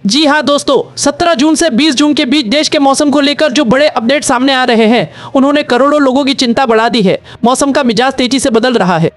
जी हाँ दोस्तों, 17 जून से 20 जून के बीच देश के मौसम को लेकर जो बड़े अपडेट सामने आ रहे हैं उन्होंने करोड़ों लोगों की चिंता बढ़ा दी है। मौसम का मिजाज तेजी से बदल रहा है।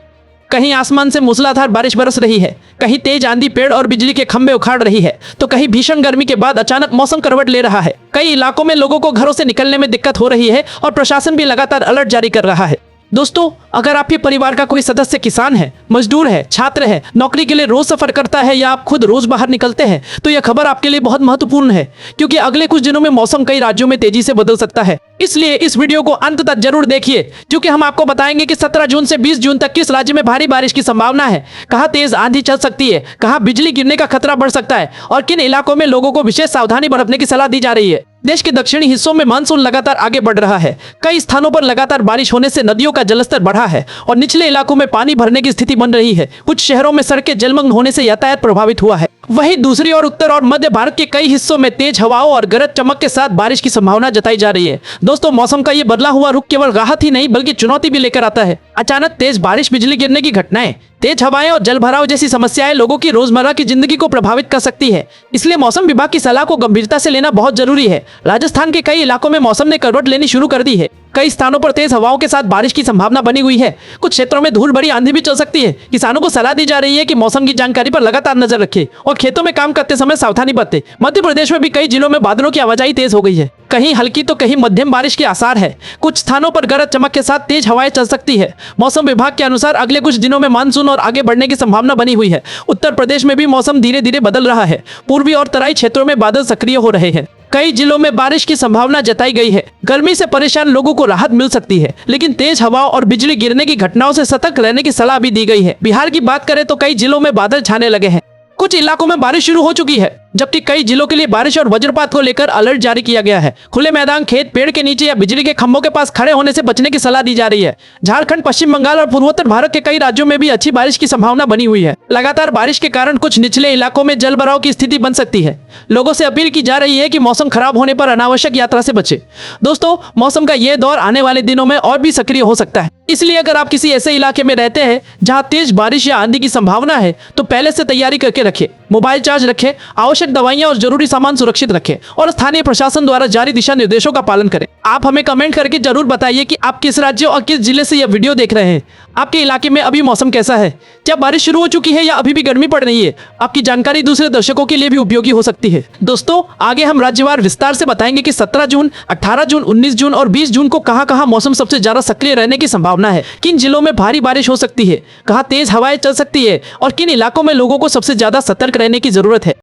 कहीं आसमान से मूसलाधार बारिश बरस रही है, कहीं तेज आंधी पेड़ और बिजली के खंभे उखाड़ रही है, तो कहीं भीषण गर्मी के बाद अचानक मौसम करवट ले रहा है। कई इलाकों में लोगों को घरों से निकलने में दिक्कत हो रही है और प्रशासन भी लगातार अलर्ट जारी कर रहा है। दोस्तों, अगर आपके परिवार का कोई सदस्य किसान है, मजदूर है, छात्र है, नौकरी के लिए रोज सफर करता है या आप खुद रोज बाहर निकलते हैं, तो यह खबर आपके लिए बहुत महत्वपूर्ण है, क्योंकि अगले कुछ दिनों में मौसम कई राज्यों में तेजी से बदल सकता है। इसलिए इस वीडियो को अंत तक जरूर देखिए, क्योंकि हम आपको बताएंगे कि 17 जून से 20 जून तक किस राज्य में भारी बारिश की संभावना है, कहाँ तेज आंधी चल सकती है, कहाँ बिजली गिरने का खतरा बढ़ सकता है और किन इलाकों में लोगों को विशेष सावधानी बरतने की सलाह दी जा रही है। देश के दक्षिणी हिस्सों में मानसून लगातार आगे बढ़ रहा है। कई स्थानों पर लगातार बारिश होने से नदियों का जलस्तर बढ़ा है और निचले इलाकों में पानी भरने की स्थिति बन रही है। कुछ शहरों में सड़कें जलमग्न होने से यातायात प्रभावित हुआ है। वहीं दूसरी ओर उत्तर और मध्य भारत के कई हिस्सों में तेज हवाओं और गरज चमक के साथ बारिश की संभावना जताई जा रही है। दोस्तों, मौसम का ये बदला हुआ रुख केवल राहत ही नहीं बल्कि चुनौती भी लेकर आता है। अचानक तेज बारिश, बिजली गिरने की घटनाएं, तेज हवाएं और जलभराव जैसी समस्याएं लोगों की रोजमर्रा की जिंदगी को प्रभावित कर सकती है। इसलिए मौसम विभाग की सलाह को गंभीरता से लेना बहुत जरूरी है। राजस्थान के कई इलाकों में मौसम ने करवट लेनी शुरू कर दी है। कई स्थानों पर तेज हवाओं के साथ बारिश की संभावना बनी हुई है। कुछ क्षेत्रों में धूल भरी आंधी भी चल सकती है। किसानों को सलाह दी जा रही है कि मौसम की जानकारी पर लगातार नजर रखें और खेतों में काम करते समय सावधानी बरतें। मध्य प्रदेश में भी कई जिलों में बादलों की आवाजाही तेज हो गई है। कहीं हल्की तो कहीं मध्यम बारिश के आसार है। कुछ स्थानों पर गरज चमक के साथ तेज हवाएं चल सकती है। मौसम विभाग के अनुसार अगले कुछ दिनों में मानसून और आगे बढ़ने की संभावना बनी हुई है। उत्तर प्रदेश में भी मौसम धीरे धीरे बदल रहा है। पूर्वी और तराई क्षेत्रों में बादल सक्रिय हो रहे हैं। कई जिलों में बारिश की संभावना जताई गई है। गर्मी से परेशान लोगों को राहत मिल सकती है, लेकिन तेज हवाओं और बिजली गिरने की घटनाओं से सतर्क रहने की सलाह भी दी गई है। बिहार की बात करें तो कई जिलों में बादल छाने लगे हैं। कुछ इलाकों में बारिश शुरू हो चुकी है, जबकि कई जिलों के लिए बारिश और वज्रपात को लेकर अलर्ट जारी किया गया है। खुले मैदान, खेत, पेड़ के नीचे या बिजली के खंभों के पास खड़े होने से बचने की सलाह दी जा रही है। झारखंड, पश्चिम बंगाल और पूर्वोत्तर भारत के कई राज्यों में भी अच्छी बारिश की संभावना बनी हुई है। लगातार बारिश के कारण कुछ निचले इलाकों में जलभराव की स्थिति बन सकती है। लोगों से अपील की जा रही है कि मौसम खराब होने पर अनावश्यक यात्रा से बचे। दोस्तों, मौसम का यह दौर आने वाले दिनों में और भी सक्रिय हो सकता है। इसलिए अगर आप किसी ऐसे इलाके में रहते हैं जहां तेज बारिश या आंधी की संभावना है, तो पहले से तैयारी करके रखें। मोबाइल चार्ज रखें, आवश्यक दवाइयां और जरूरी सामान सुरक्षित रखें और स्थानीय प्रशासन द्वारा जारी दिशा निर्देशों का पालन करें। आप हमें कमेंट करके जरूर बताइए कि आप किस राज्य और किस जिले से यह वीडियो देख रहे हैं। आपके इलाके में अभी मौसम कैसा है? क्या बारिश शुरू हो चुकी है या अभी भी गर्मी पड़ रही है? आपकी जानकारी दूसरे दर्शकों के लिए भी उपयोगी हो सकती है। दोस्तों, आगे हम राज्यवार विस्तार से बताएंगे कि 17 जून, 18 जून, 19 जून और 20 जून को कहां-कहां मौसम सबसे ज्यादा सक्रिय रहने की संभावना है, किन जिलों में भारी बारिश हो सकती है, कहां तेज हवाएं चल सकती है और किन इलाकों में लोगों को सबसे ज्यादा सतर्क रहने की जरूरत है।